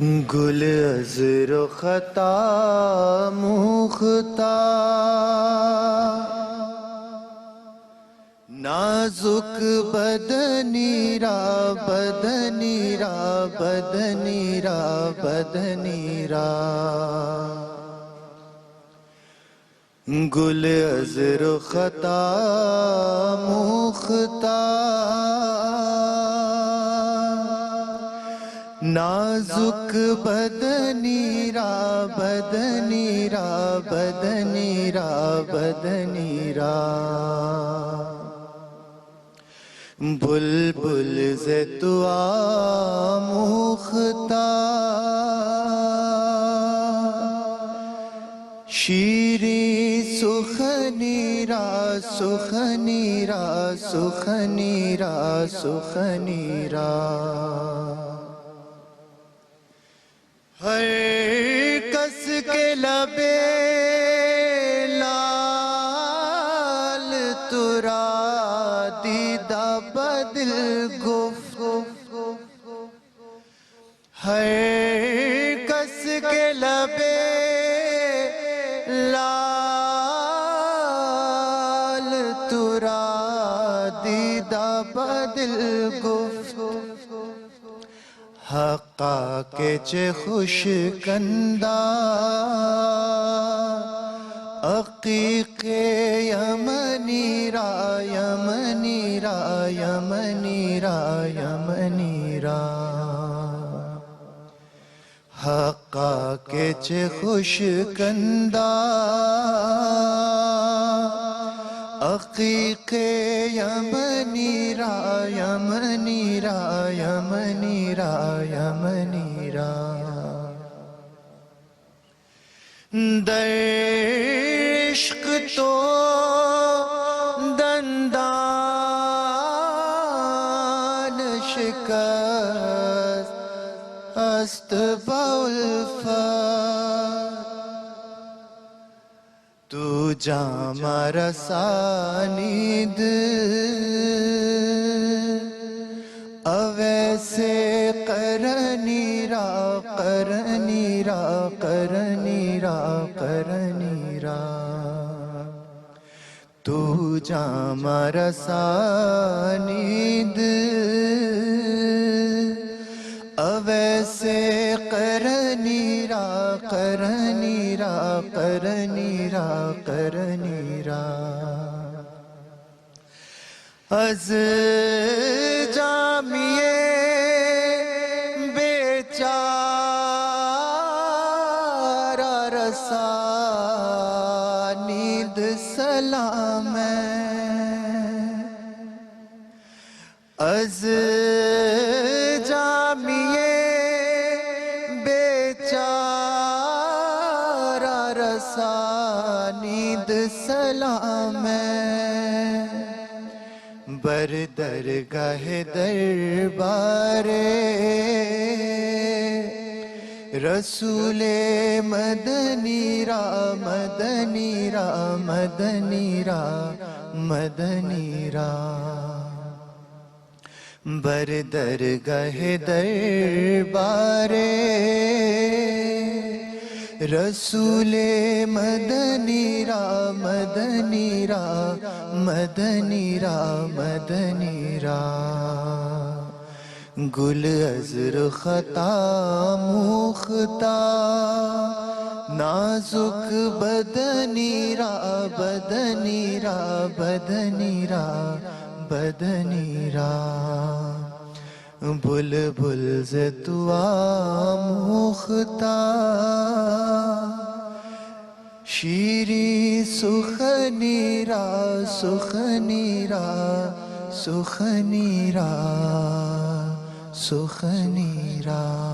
گل عذر و خطا موختا نازک بدنی را بدنی را بدنی را بدنی را گل عذر و خطا موختا نازک بدنی را بدنی را بدنی را بدنی را بلبل ز تو آموختا شیریں سخنی را سخنی را سخنی را سخنی را ہر کس کے لبے لال ترا دیدہ بدل گفت ہر کس کے لبے لال ترا دیدہ بدل گفت حقا کے چے خوش کندہ عقیق یمنی را یمنی را یمنی را یمنی را حقا کے چے خوش کندہ عقیق یمنی را یمنی را یمنی را یمنی را در عشق تو دندان شکست است بالفت تو جام رسانید اویسے قرنی را قرنی را قرنی را قرنی را تو جام رسانید اویسے قرنی را قرنی را قرنی را قرنی را از جامیے بیچارہ رسانید سلام از جامیے بیچارہ رسانید سلام بر درگاہ دربار رسول مدنی را مدنی را مدنی را مدنی را بر درگاہ دربار رسول مدنی را مدنی را مدنی را مدنی را گل عذر خطا موختا نازک بدنی را بدنی را بدنی را بدنی را بلبل ز تو آموختا شیریں سخنی را سخنی را سخنی را سخنی را